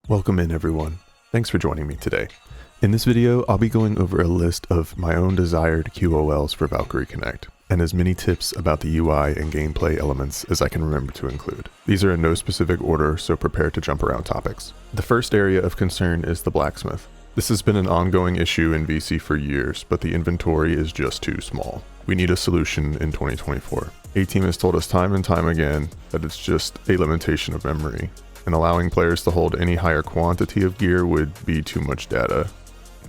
Welcome in everyone. Thanks for joining me today. In this video, I'll be going over a list of my own desired QOLs for Valkyrie Connect, and as many tips about the UI and gameplay elements as I can remember to include. These are in no specific order, so prepare to jump around topics. The first area of concern is the Blacksmith. This has been an ongoing issue in VC for years, but the inventory is just too small. We need a solution in 2024. Ateam has told us time and time again that it's just a limitation of memory, and allowing players to hold any higher quantity of gear would be too much data.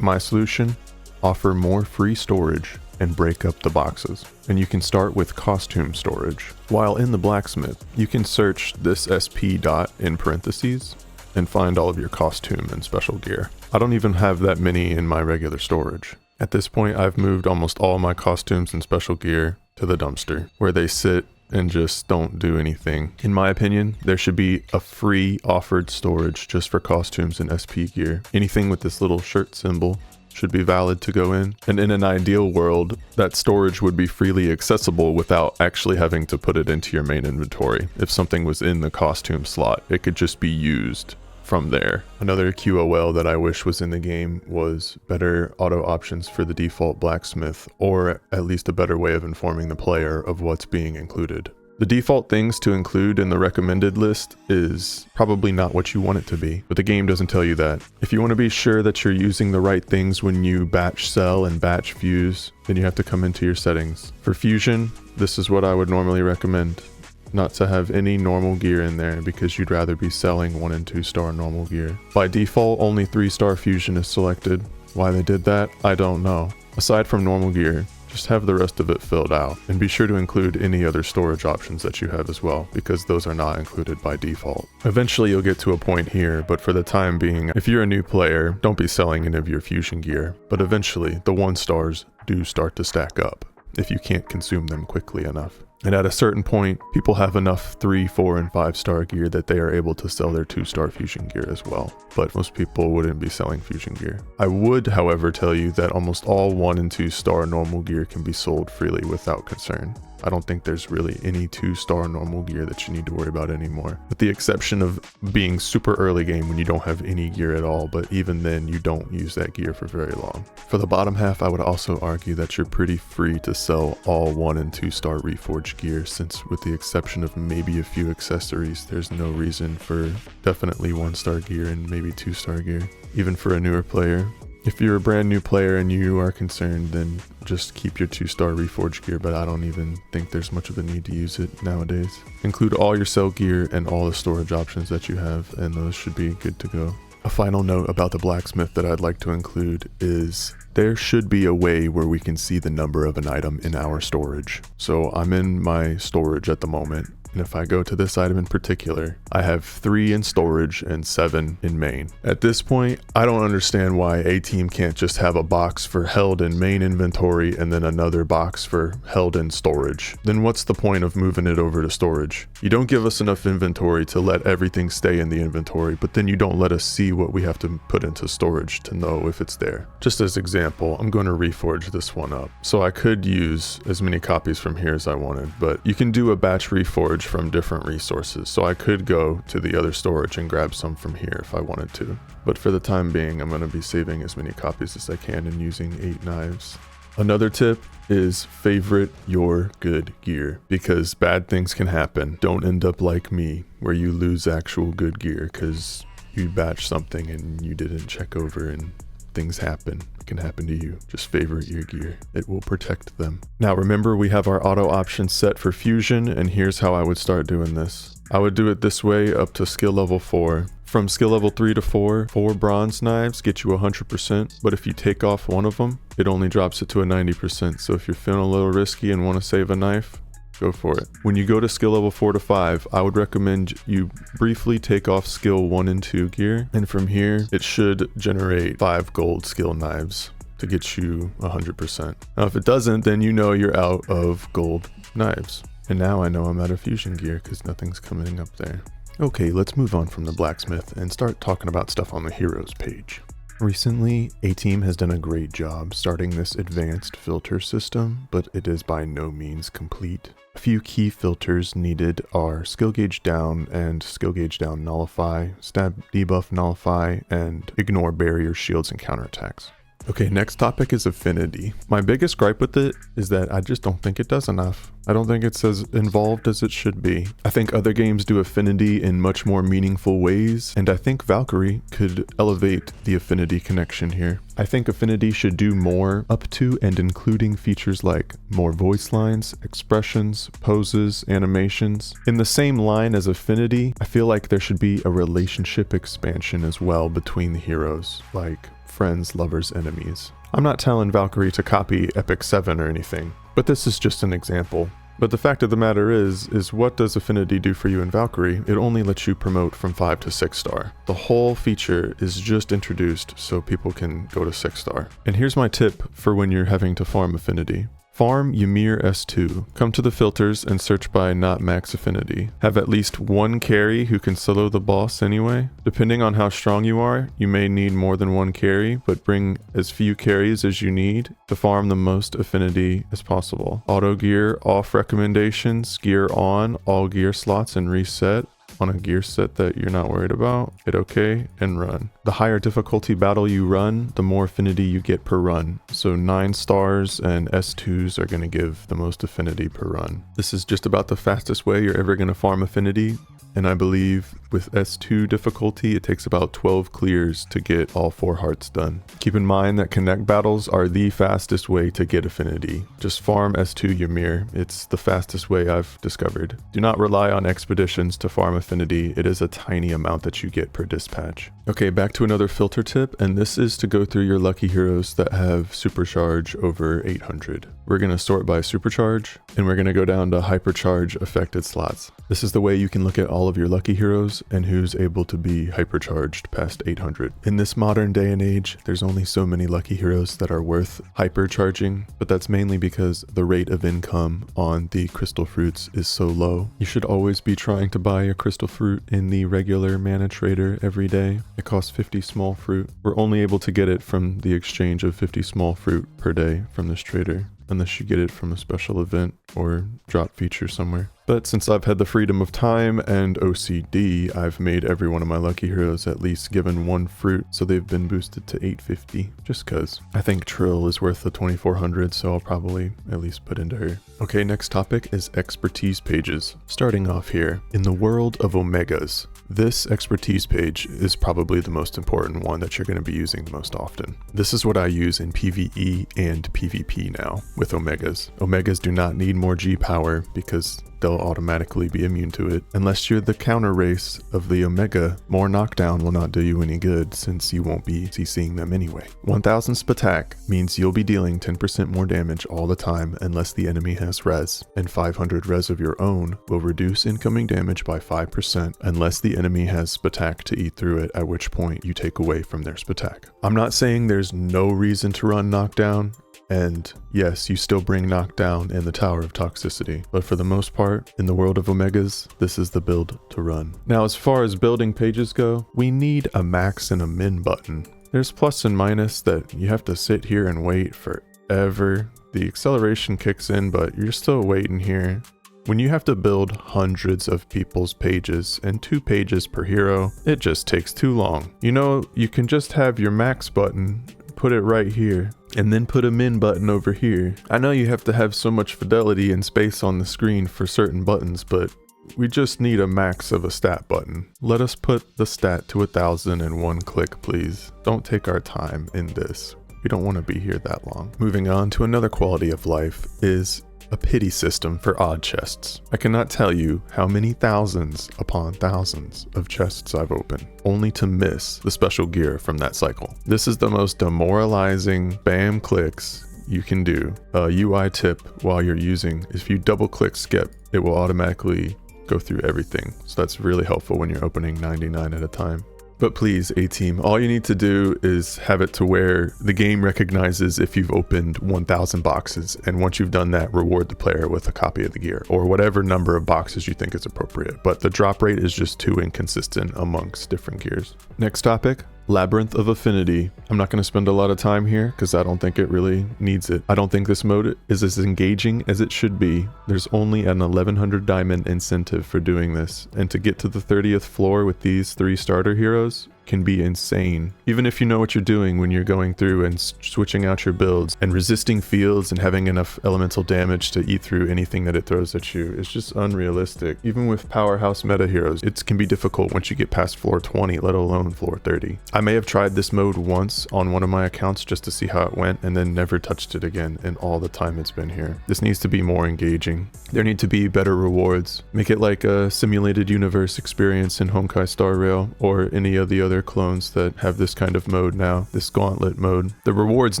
My solution? Offer more free storage and break up the boxes. And you can start with costume storage. While in the Blacksmith, you can search this SP dot in parentheses and find all of your costume and special gear. I don't even have that many in my regular storage. At this point, I've moved almost all my costumes and special gear to the dumpster, where they sit and just don't do anything. In my opinion, there should be a free offered storage just for costumes and SP gear. Anything with this little shirt symbol should be valid to go in. And in an ideal world, that storage would be freely accessible without actually having to put it into your main inventory. If something was in the costume slot, it could just be used from there. Another QOL that I wish was in the game was better auto options for the default Blacksmith, or at least a better way of informing the player of what's being included. The default things to include in the recommended list is probably not what you want it to be, but the game doesn't tell you that. If you want to be sure that you're using the right things when you batch sell and batch fuse, then you have to come into your settings. For fusion, this is what I would normally recommend. Not to have any normal gear in there because you'd rather be selling 1 and 2 star normal gear. By default, only 3-star fusion is selected. Why they did that, I don't know. Aside from normal gear, just have the rest of it filled out, and be sure to include any other storage options that you have as well, because those are not included by default. Eventually you'll get to a point here, but for the time being, if you're a new player, don't be selling any of your fusion gear, but eventually the 1-stars do start to stack up if you can't consume them quickly enough. And at a certain point, people have enough 3, 4, and 5-star gear that they are able to sell their 2-star fusion gear as well. But most people wouldn't be selling fusion gear. I would, however, tell you that almost all 1 and 2-star normal gear can be sold freely without concern. I don't think there's really any 2-star normal gear that you need to worry about anymore, with the exception of being super early game when you don't have any gear at all, but even then you don't use that gear for very long. For the bottom half, I would also argue that you're pretty free to sell all 1 and 2-star reforged gear, since with the exception of maybe a few accessories, there's no reason for definitely 1-star gear and maybe 2-star gear, even for a newer player. If you're a brand new player and you are concerned, then just keep your 2-star reforged gear, but I don't even think there's much of a need to use it nowadays. Include all your sell gear and all the storage options that you have, and those should be good to go. A final note about the Blacksmith that I'd like to include is there should be a way where we can see the number of an item in our storage. So I'm in my storage at the moment, and if I go to this item in particular, I have 3 in storage and 7 in main. At this point, I don't understand why Ateam can't just have a box for held in main inventory and then another box for held in storage. Then what's the point of moving it over to storage? You don't give us enough inventory to let everything stay in the inventory, but then you don't let us see what we have to put into storage to know if it's there. Just as example, I'm going to reforge this one up. So I could use as many copies from here as I wanted, but you can do a batch reforge from different resources, so I could go to the other storage and grab some from here if I wanted to. But for the time being, I'm going to be saving as many copies as I can and using 8 knives. Another tip is favorite your good gear, because bad things can happen. Don't end up like me, where you lose actual good gear because you batch something and you didn't check over and things happen. It can happen to you. Just favorite your gear. It will protect them. Now remember, we have our auto options set for fusion, and here's how I would start doing this. I would do it this way up to skill level 4. From skill level 3 to 4 bronze knives get you 100%, but if you take off one of them, it only drops it to a 90%. So if you're feeling a little risky and want to save a knife, go for it. When you go to skill level 4 to 5, I would recommend you briefly take off skill 1 and 2 gear, and from here it should generate 5 gold skill knives to get you 100%. Now if it doesn't, then you know you're out of gold knives. And now I know I'm out of fusion gear because nothing's coming up there. Okay, let's move on from the Blacksmith and start talking about stuff on the heroes page. Recently, Ateam has done a great job starting this advanced filter system, but it is by no means complete. A few key filters needed are skill gauge down and skill gauge down nullify, stab debuff nullify, and ignore barrier shields and counterattacks. Okay, next topic is Affinity. My biggest gripe with it is that I just don't think it does enough. I don't think it's as involved as it should be. I think other games do Affinity in much more meaningful ways, and I think Valkyrie could elevate the Affinity connection here. I think Affinity should do more up to and including features like more voice lines, expressions, poses, animations. In the same line as Affinity, I feel like there should be a relationship expansion as well between the heroes, like friends, lovers, enemies. I'm not telling Valkyrie to copy E67 or anything, but this is just an example. But the fact of the matter is what does Affinity do for you in Valkyrie? It only lets you promote from 5 to 6 star. The whole feature is just introduced so people can go to 6 star. And here's my tip for when you're having to farm Affinity. Farm Ymir S2. Come to the filters and search by not max affinity. Have at least one carry who can solo the boss anyway. Depending on how strong you are, you may need more than one carry, but bring as few carries as you need to farm the most affinity as possible. Auto gear off recommendations, gear on all gear slots and reset. On a gear set that you're not worried about, hit OK and run. The higher difficulty battle you run, the more affinity you get per run. So 9 stars and S2s are going to give the most affinity per run. This is just about the fastest way you're ever going to farm affinity. And I believe with S2 difficulty, it takes about 12 clears to get all 4 hearts done. Keep in mind that connect battles are the fastest way to get affinity. Just farm S2 Ymir. It's the fastest way I've discovered. Do not rely on expeditions to farm affinity. It is a tiny amount that you get per dispatch. Okay, back to another filter tip, and this is to go through your lucky heroes that have supercharge over 800. We're going to sort by supercharge, and we're going to go down to hypercharge affected slots. This is the way you can look at all of your lucky heroes and who's able to be hypercharged past 800. In this modern day and age, there's only so many lucky heroes that are worth hypercharging, but that's mainly because the rate of income on the crystal fruits is so low. You should always be trying to buy a crystal fruit in the regular mana trader every day. It costs 50 small fruit. We're only able to get it from the exchange of 50 small fruit per day from this trader, unless you get it from a special event or drop feature somewhere. But since I've had the freedom of time and OCD, I've made every one of my lucky heroes at least given 1 fruit, so they've been boosted to 850, just cause. I think Trill is worth the 2400, so I'll probably at least put into her. Okay, next topic is expertise pages. Starting off here, in the world of Omegas, this expertise page is probably the most important one that you're going to be using the most often. This is what I use in PvE and PvP now with Omegas. Omegas do not need more G power because they'll automatically be immune to it. Unless you're the counter race of the Omega, more knockdown will not do you any good since you won't be CCing them anyway. 1000 attack means you'll be dealing 10% more damage all the time unless the enemy has res, and 500 res of your own will reduce incoming damage by 5% unless the enemy has Spatak to eat through it, at which point you take away from their Spatak. I'm not saying there's no reason to run knockdown, and yes, you still bring knockdown in the Tower of Toxicity, but for the most part, in the world of Omegas, this is the build to run. Now, as far as building pages go, we need a max and a min button. There's plus and minus that you have to sit here and wait forever. The acceleration kicks in, but you're still waiting here. When you have to build hundreds of people's pages and 2 pages per hero, it just takes too long. You know, you can just have your max button, put it right here, and then put a min button over here. I know you have to have so much fidelity and space on the screen for certain buttons, but we just need a max of a stat button. Let us put the stat to 1000 in 1 click, please. Don't take our time in this. We don't want to be here that long. Moving on to another quality of life is a pity system for odd chests. I cannot tell you how many thousands upon thousands of chests I've opened, only to miss the special gear from that cycle. This is the most demoralizing spam clicks you can do. A UI tip while you're using, if you double click skip, it will automatically go through everything. So that's really helpful when you're opening 99 at a time. But please, Ateam, all you need to do is have it to where the game recognizes if you've opened 1000 boxes, and once you've done that, reward the player with a copy of the gear, or whatever number of boxes you think is appropriate. But the drop rate is just too inconsistent amongst different gears. Next topic, Labyrinth of Affinity. I'm not going to spend a lot of time here because I don't think it really needs it. I don't think this mode is as engaging as it should be. There's only an 1100 diamond incentive for doing this, and to get to the 30th floor with these 3 starter heroes can be insane. Even if you know what you're doing when you're going through and switching out your builds and resisting fields and having enough elemental damage to eat through anything that it throws at you, it's just unrealistic. Even with powerhouse meta heroes, it can be difficult once you get past floor 20, let alone floor 30. I may have tried this mode once on one of my accounts just to see how it went and then never touched it again in all the time it's been here. This needs to be more engaging. There need to be better rewards. Make it like a simulated universe experience in Honkai Star Rail or any of the other clones that have this kind of mode now, this gauntlet mode. The rewards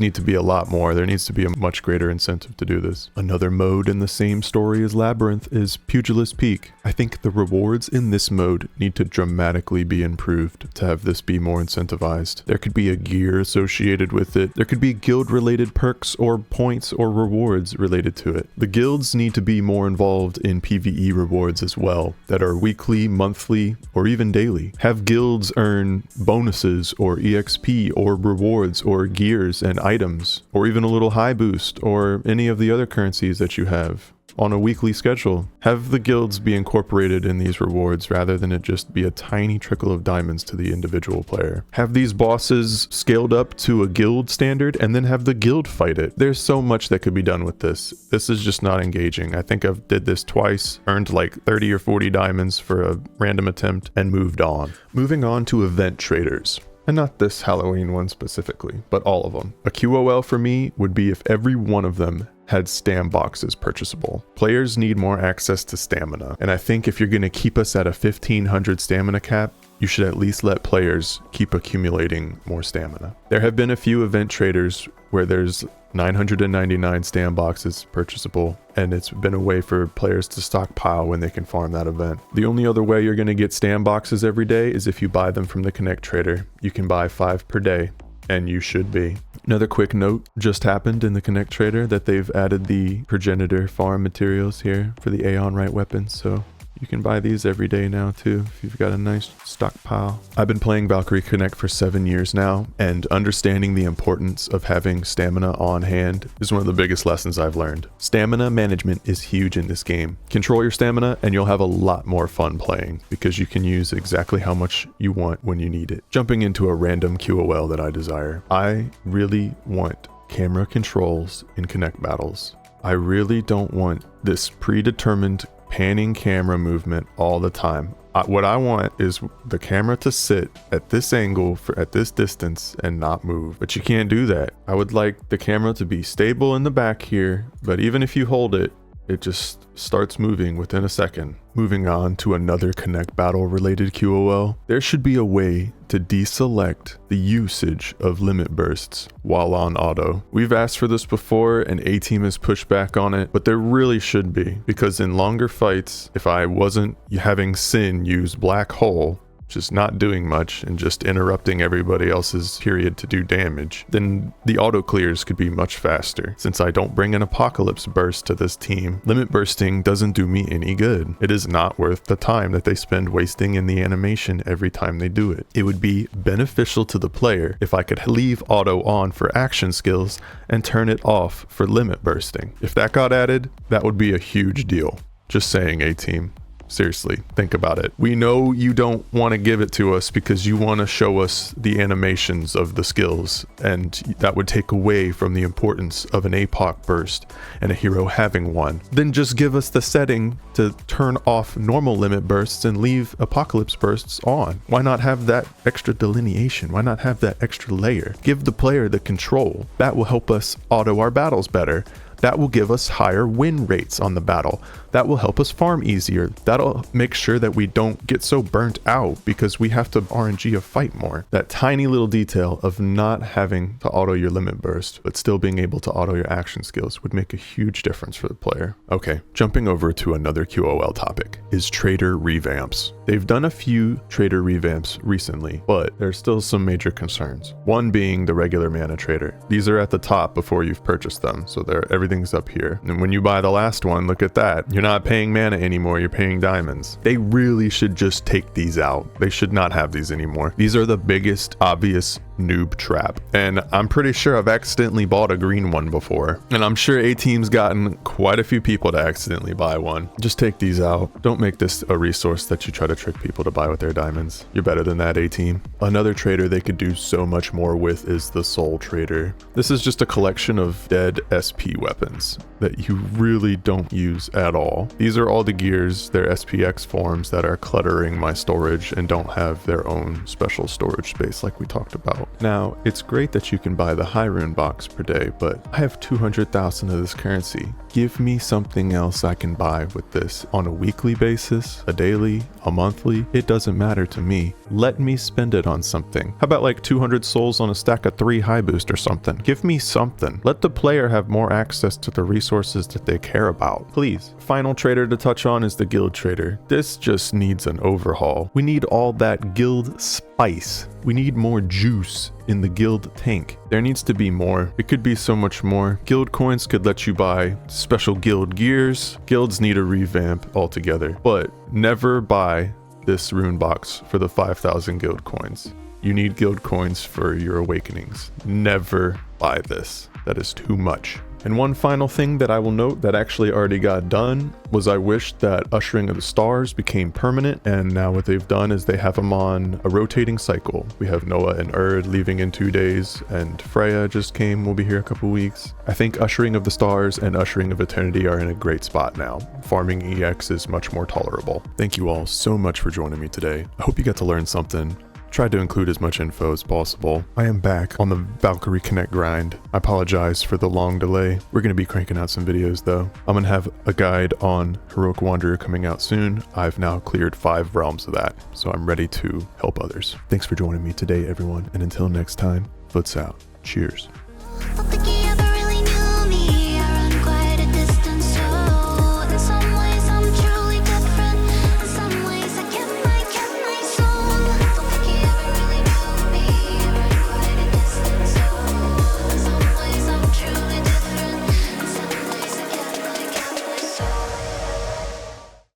need to be a lot more. There needs to be a much greater incentive to do this. Another mode in the same story as Labyrinth is Pugilist Peak. I think the rewards in this mode need to dramatically be improved to have this be more incentivized. There could be a gear associated with it. There could be guild related perks or points or rewards related to it. The guilds need to be more involved in PvE rewards as well, that are weekly, monthly, or even daily. Have guilds earn bonuses or EXP or rewards or gears and items, or even a little high boost or any of the other currencies that you have on a weekly schedule. Have the guilds be incorporated in these rewards rather than it just be a tiny trickle of diamonds to the individual player. Have these bosses scaled up to a guild standard and then have the guild fight it. There's so much that could be done with this. This is just not engaging. I think I've did this twice, earned like 30 or 40 diamonds for a random attempt and moved on. Moving on to event traders. And not this Halloween one specifically, but all of them. A QOL for me would be if every one of them had stam boxes purchasable. Players need more access to stamina, and I think if you're going to keep us at a 1500 stamina cap, you should at least let players keep accumulating more stamina. There have been a few event traders where there's 999 stam boxes purchasable, and it's been a way for players to stockpile when they can farm that event. The only other way you're going to get stam boxes every day is if you buy them from the Connect Trader. You can buy 5 per day, and you should be. Another quick note just happened in the Connect Trader that they've added the progenitor farm materials here for the Aeon Right weapons, so you can buy these every day now too if you've got a nice stockpile. I've been playing Valkyrie Connect for 7 years now, and understanding the importance of having stamina on hand is one of the biggest lessons I've learned. Stamina management is huge in this game. Control your stamina and you'll have a lot more fun playing because you can use exactly how much you want when you need it. Jumping into a random QOL that I desire. I really want camera controls in Connect battles. I really don't want this predetermined panning camera movement all the time. What I want is the camera to sit at this angle at this distance and not move, but you can't do that. I would like the camera to be stable in the back here, but even if you hold it, it just starts moving within a second. Moving on to another Connect battle related QOL, there should be a way to deselect the usage of limit bursts while on auto. We've asked for this before and Ateam has pushed back on it, but there really should be, because in longer fights, if I wasn't having Sin use Black Hole, just not doing much and just interrupting everybody else's period to do damage, then the auto clears could be much faster. Since I don't bring an apocalypse burst to this team, limit bursting doesn't do me any good. It is not worth the time that they spend wasting in the animation every time they do it. It would be beneficial to the player if I could leave auto on for action skills and turn it off for limit bursting. If that got added, that would be a huge deal. Just saying, Ateam. Seriously, think about it. We know you don't want to give it to us because you want to show us the animations of the skills, and that would take away from the importance of an APOC burst and a hero having one. Then just give us the setting to turn off normal limit bursts and leave apocalypse bursts on. Why not have that extra delineation? Why not have that extra layer? Give the player the control. That will help us auto our battles better. That will give us higher win rates on the battle. That will help us farm easier. That'll make sure that we don't get so burnt out because we have to RNG a fight more. That tiny little detail of not having to auto your limit burst, but still being able to auto your action skills would make a huge difference for the player. Okay, jumping over to another QOL topic is trader revamps. They've done a few trader revamps recently, but there's still some major concerns. One being the regular mana trader. These are at the top before you've purchased them, so everything everything's up here. And when you buy the last one, look at that. You're not paying mana anymore, you're paying diamonds. They really should just take these out. They should not have these anymore. These are the biggest obvious noob trap. And I'm pretty sure I've accidentally bought a green one before. And I'm sure Ateam's gotten quite a few people to accidentally buy one. Just take these out. Don't make this a resource that you try to trick people to buy with their diamonds. You're better than that, Ateam. Another trader they could do so much more with is the Soul Trader. This is just a collection of dead SP weapons that you really don't use at all. These are all the gears, they're SPX forms that are cluttering my storage and don't have their own special storage space like we talked about. Now, it's great that you can buy the high rune box per day, but I have 200,000 of this currency. Give me something else I can buy with this on a weekly basis, a daily, a monthly. It doesn't matter to me. Let me spend it on something. How about like 200 souls on a stack of 3 high boost or something? Give me something. Let the player have more access to the resources that they care about. Please. Final trader to touch on is the guild trader. This just needs an overhaul. We need all that guild spice. We need more juice in the guild tank. There needs to be more. It could be so much more. Guild coins could let you buy special guild gears. Guilds need a revamp altogether. But never buy this rune box for the 5,000 guild coins. You need guild coins for your awakenings. Never buy this. That is too much. And one final thing that I will note that actually already got done was I wished that Ushering of the Stars became permanent, and now what they've done is they have them on a rotating cycle. We have Noah and Erd leaving in 2 days, and Freya just came, will be here a couple weeks. I think Ushering of the Stars and Ushering of Eternity are in a great spot now. Farming EX is much more tolerable. Thank you all so much for joining me today. I hope you got to learn something. Tried to include as much info as possible. I am back on the Valkyrie Connect grind. I apologize for the long delay. We're going to be cranking out some videos though. I'm going to have a guide on Heroic Wanderer coming out soon. I've now cleared 5 realms of that, so I'm ready to help others. Thanks for joining me today, everyone, and until next time, Foots out. Cheers.